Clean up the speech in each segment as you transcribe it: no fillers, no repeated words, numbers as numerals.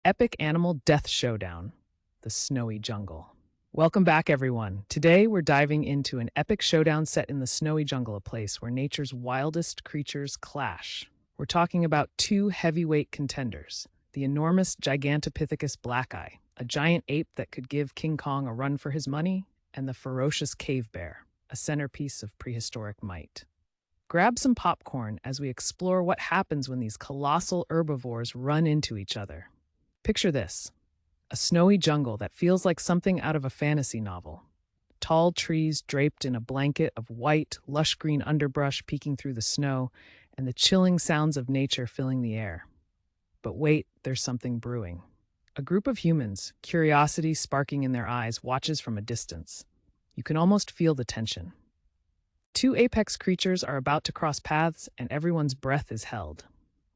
Epic Animal Death Showdown, the Snowy Jungle. Welcome back, everyone. Today, we're diving into an epic showdown set in the snowy jungle, a place where nature's wildest creatures clash. We're talking about two heavyweight contenders, the enormous Gigantopithecus blackeye, a giant ape that could give King Kong a run for his money, and the ferocious cave bear, a centerpiece of prehistoric might. Grab some popcorn as we explore what happens when these colossal herbivores run into each other. Picture this: a snowy jungle that feels like something out of a fantasy novel. Tall trees draped in a blanket of white, lush green underbrush peeking through the snow, and the chilling sounds of nature filling the air. But wait, there's something brewing. A group of humans, curiosity sparking in their eyes, watches from a distance. You can almost feel the tension. Two apex creatures are about to cross paths, and everyone's breath is held.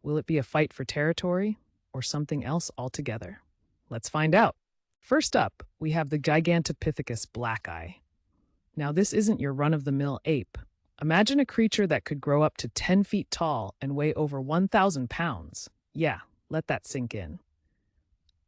Will it be a fight for territory, or something else altogether? Let's find out. First up, we have the Gigantopithecus blackeye. Now, this isn't your run-of-the-mill ape. Imagine a creature that could grow up to 10 feet tall and weigh over 1,000 pounds. Yeah, let that sink in.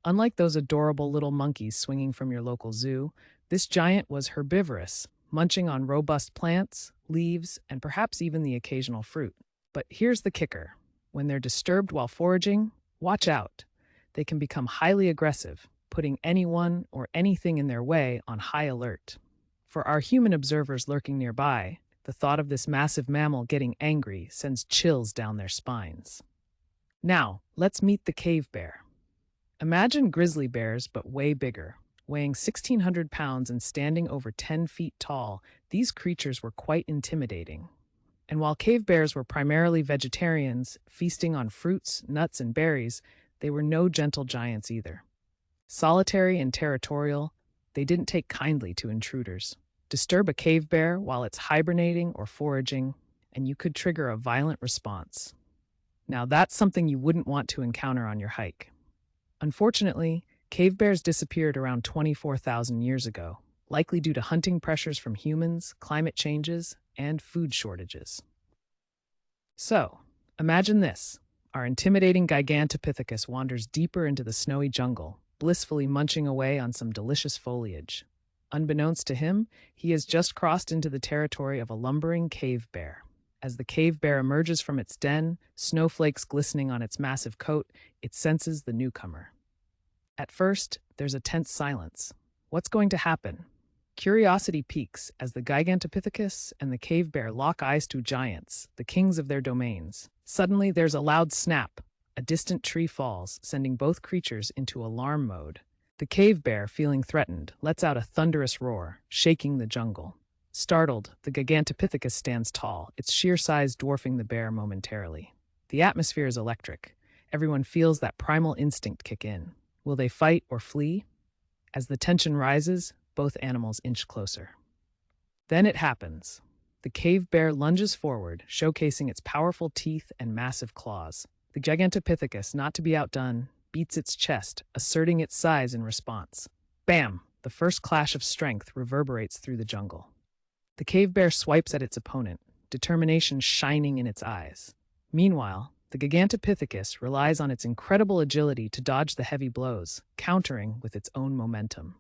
Unlike those adorable little monkeys swinging from your local zoo, this giant was herbivorous, munching on robust plants, leaves, and perhaps even the occasional fruit. But here's the kicker. When they're disturbed while foraging, watch out. They can become highly aggressive, putting anyone or anything in their way on high alert. For our human observers lurking nearby, the thought of this massive mammal getting angry sends chills down their spines. Now, let's meet the cave bear. Imagine grizzly bears, but way bigger. Weighing 1,600 pounds and standing over 10 feet tall, these creatures were quite intimidating. And while cave bears were primarily vegetarians, feasting on fruits, nuts, and berries, they were no gentle giants either. Solitary and territorial, they didn't take kindly to intruders. Disturb a cave bear while it's hibernating or foraging, and you could trigger a violent response. Now, that's something you wouldn't want to encounter on your hike. Unfortunately, cave bears disappeared around 24,000 years ago, likely due to hunting pressures from humans, climate changes, and food shortages. So, imagine this. Our intimidating Gigantopithecus wanders deeper into the snowy jungle, blissfully munching away on some delicious foliage. Unbeknownst to him, he has just crossed into the territory of a lumbering cave bear. As the cave bear emerges from its den, snowflakes glistening on its massive coat, it senses the newcomer. At first, there's a tense silence. What's going to happen? Curiosity peaks as the Gigantopithecus and the cave bear lock eyes, to giants, the kings of their domains. Suddenly, there's a loud snap. A distant tree falls, sending both creatures into alarm mode. The cave bear, feeling threatened, lets out a thunderous roar, shaking the jungle. Startled, the Gigantopithecus stands tall, its sheer size dwarfing the bear momentarily. The atmosphere is electric. Everyone feels that primal instinct kick in. Will they fight or flee? As the tension rises, both animals inch closer. Then it happens. The cave bear lunges forward, showcasing its powerful teeth and massive claws. The Gigantopithecus, not to be outdone, beats its chest, asserting its size in response. Bam! The first clash of strength reverberates through the jungle. The cave bear swipes at its opponent, determination shining in its eyes. Meanwhile, the Gigantopithecus relies on its incredible agility to dodge the heavy blows, countering with its own momentum.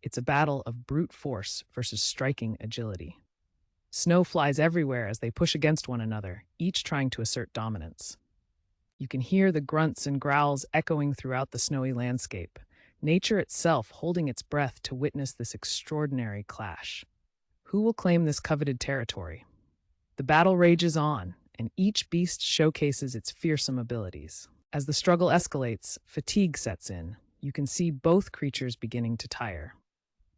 It's a battle of brute force versus striking agility. Snow flies everywhere as they push against one another, each trying to assert dominance. You can hear the grunts and growls echoing throughout the snowy landscape, nature itself holding its breath to witness this extraordinary clash. Who will claim this coveted territory? The battle rages on, and each beast showcases its fearsome abilities. As the struggle escalates, fatigue sets in. You can see both creatures beginning to tire.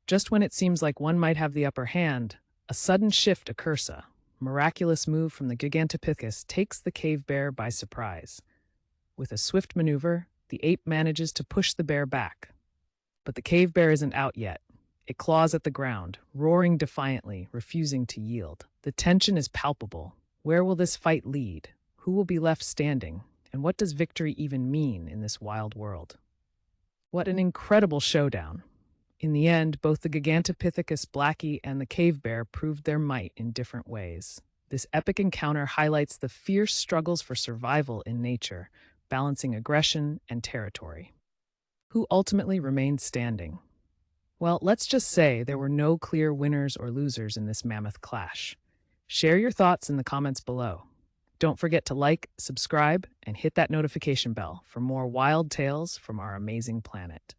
Just when it seems like one might have the upper hand, a sudden shift occurs. A miraculous move from the Gigantopithecus takes the cave bear by surprise. With a swift maneuver, the ape manages to push the bear back. But the cave bear isn't out yet. It claws at the ground, roaring defiantly, refusing to yield. The tension is palpable. Where will this fight lead? Who will be left standing? And what does victory even mean in this wild world? What an incredible showdown! In the end, both the Gigantopithecus blackie and the cave bear proved their might in different ways. This epic encounter highlights the fierce struggles for survival in nature, balancing aggression and territory. Who ultimately remained standing? Well, let's just say there were no clear winners or losers in this mammoth clash. Share your thoughts in the comments below. Don't forget to like, subscribe, and hit that notification bell for more wild tales from our amazing planet.